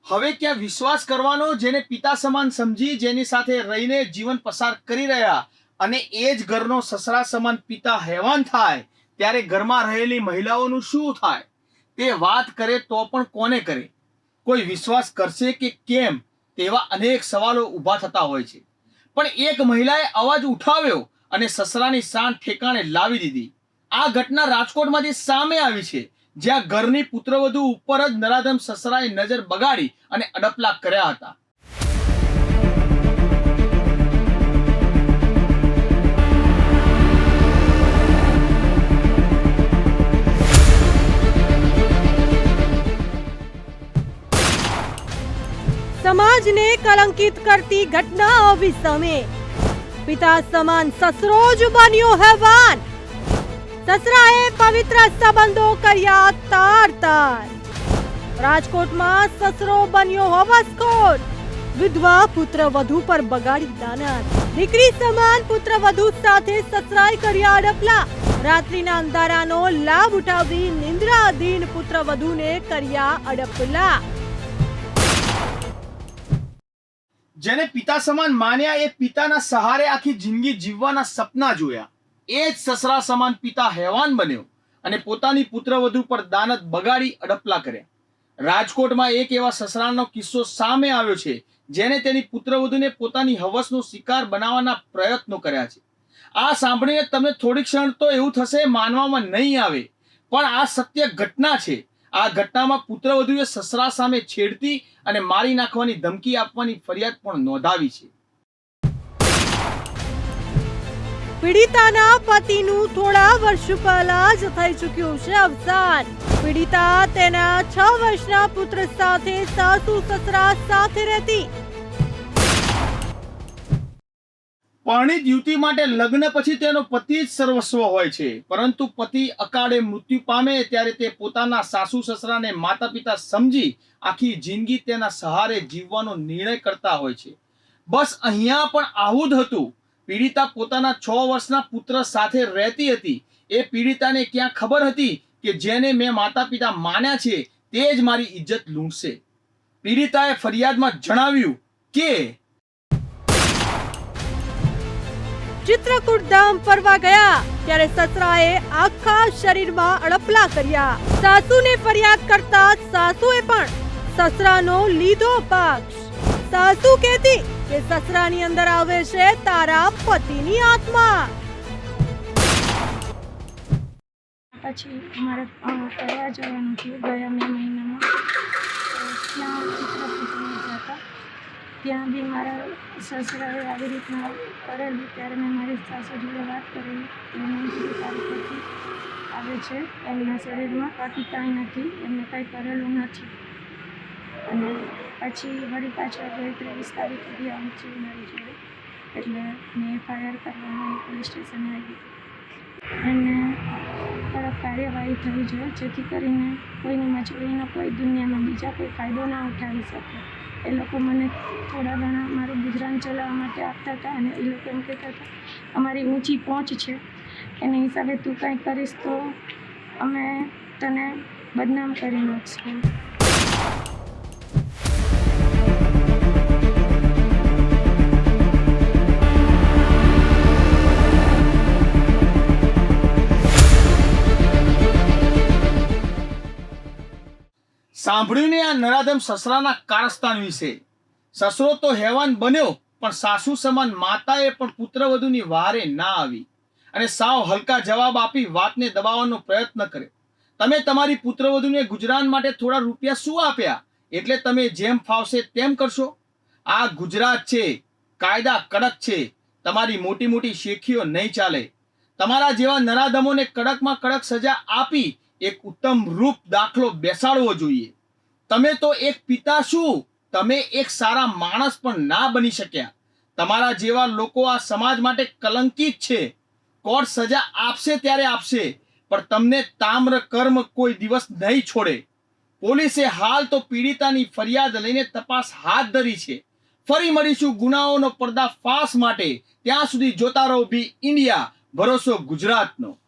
હવે ક્યાં વિશ્વાસ કરવાનો જેને પિતા સમાન સમજી જેની સાથે રહીને જીવન પસાર કરી રહ્યા અને એ જ ઘરનો સસરા સમાન પિતા હેવાન થાય ત્યારે ઘરમાં રહેલી મહિલાઓનું શું થાય? તે વાત કરે તો પણ કોને કરે? કોઈ વિશ્વાસ કરશે કે કેમ? તેવા અનેક સવાલો ઊભા થતા હોય છે. પણ એક મહિલાએ અવાજ ઉઠાવ્યો અને સસરાની શાન ઠેકાણે લાવી દીધી. આ ઘટના રાજકોટમાંથી સામે આવી છે, જ્યાં ઘરની પુત્રવધુ ઉપર જ નરાધમ સસરાએ નજર બગાડી અને અડપલા કર્યા હતા. સમાજને કલંકિત કરતી ઘટના આવી સામે. પિતા સમાન સસરો જ બન્યો હેવાન. સસરાએ પવિત્ર સંબંધો કર્યા તાર-તાર. રાજકોટમાં સસરો બન્યો હોવસખોર. વિધવા પુત્રવધુ પર બગાડી દાનત. દીકરી સમાન પુત્રવધુ સાથે સસરાએ કર્યા અડપલા. રાત્રિના અંધારાનો લાભ ઉઠાવી નિંદ્રાધીન પુત્રવધુને કર્યા અડપલા. જેને પિતા સમાન માન્યા એ પિતાના સહારે આખી જિંદગી જીવવાના સપના જોયા. એ જ સસરા સમાન પિતા હેવાન બન્યો અને પોતાની પુત્રવધુ પર દાનત બગાડી અડપલા કર્યા. રાજકોટમાં એક એવા સસરાનો કિસ્સો સામે આવ્યો છે, જેને તેની પુત્રવધુને પોતાની હવસનો શિકાર બનાવવાના પ્રયત્નો કર્યા છે. આ સાંભળીને તમને થોડી ક્ષણ તો એવું થશે, માનવામાં નહીં આવે, પણ આ સત્ય ઘટના છે. આ ઘટનામાં પુત્રવધુએ સસરા સામે છેડતી અને મારી નાખવાની ધમકી આપવાની ફરિયાદ પણ નોંધાવી છે. પીડિતાના પતિનું થોડા વર્ષ પહેલા જ થઈ ચૂક્યું છે અવસાન. પીડિતા તેના 6 વર્ષના પુત્ર સાથે સાસુ સસરા સાથે રહેતી. પરણિત યુવતી માટે લગ્ન પછી તેનો પતિ જ સર્વસ્વ હોય છે, પરંતુ પતિ અકાળે મૃત્યુ પામે ત્યારે તે પોતાના સાસુ સસરાને માતા પિતા સમજી આખી જિંદગી તેના સહારે જીવવાનો નિર્ણય કરતા હોય છે. બસ અહીંયા પણ આવું જ હતું. પીડિતા પોતાના 6 વર્ષના પુત્ર સાથે રહેતી હતી. એ પીડિતાને ક્યાં ખબર હતી કે જેને મેં માતા પિતા માન્યા છે તે જ મારી ઇજ્જત લૂંટશે. પીડિતાએ ફરિયાદમાં જણાવ્યું કે ચિત્રકૂટ ધામ ફરવા ગયા ત્યારે સસરાએ આખા શરીરમાં અડપલા કર્યા. સાસુને ફરિયાદ કરતા સાસુએ પણ સસરાનો લીધો પક્ષ. સાસુ કહેતી કે સસરાની અંદર આવે છે તારા પતિની આત્મા. પછી અમારે ફરવા જવાનું થયું ગયા મે મહિનામાં. ત્યાં ચિત્રકૂટમાં ગયા હતા. ત્યાં બી મારા સસરાએ આવી રીતના કરેલું ત્યારે મેં મારી સાસુ જોડે વાત કરેલી. એમને કીધું તારી પતિ આવે છે એમના શરીરમાં, બાકી કાંઈ નથી, એમને કાંઈ કરેલું નથી. અને પછી વળી પાછળ 23 તારીખે બી આવું છે મારી જોડે, એટલે મેં FIR કરવાનું પોલીસ સ્ટેશને આવી. એને કડક કાર્યવાહી થવી જોઈએ, જેથી કરીને કોઈની મજૂરીનો કોઈ દુનિયામાં બીજા કોઈ ફાયદો ના ઉઠાવી શકે. એ લોકો મને થોડા ઘણા મારું ગુજરાન ચલાવવા માટે આપતા હતા અને એ લોકો એમ કહેતા હતા અમારી ઊંચી પહોંચ છે, એના હિસાબે તું કંઈ કરીશ તો અમે તને બદનામ કરી નાખશું. સાંભળ્યું ને આ નરાધમ સસરાના કારસ્તાન વિશે. સસરો તો હેવાન બન્યો, પણ સાસુ સમાન માતાએ પણ પુત્રવધુની વારે ના આવી અને સાવ હલકા જવાબ આપી વાતને દબાવવાનો પ્રયત્ન કર્યો. તમે તમારી પુત્રવધુને ગુજરાન માટે થોડા રૂપિયા શું આપ્યા એટલે તમે જેમ ફાવશે તેમ કરશો? આ ગુજરાત છે, કાયદા કડક છે. તમારી મોટી મોટી શેખીઓ નહીં ચાલે. તમારા જેવા નરાધમોને કડકમાં કડક સજા આપી એક ઉત્તમ રૂપ દાખલો બેસાડવો જોઈએ. તમે તો એક પિતા શું, તમે એક સારા માણસ પણ ના બની શક્યા. તમારા જેવા લોકો આ સમાજ માટે કલંકિત છે. કોર્ટ સજા આપશે ત્યારે આપશે, પણ તમને તામ્ર કર્મ કોઈ દિવસ નહીં છોડે. પોલીસે હાલ તો પીડિતાની ફરિયાદ લઈને તપાસ હાથ ધરી છે. ફરી મળીશું ગુનાઓનો પર્દાફાશ માટે. ત્યાં સુધી જોતા રહો બી ઇન્ડિયા, ભરોસો ગુજરાતનો.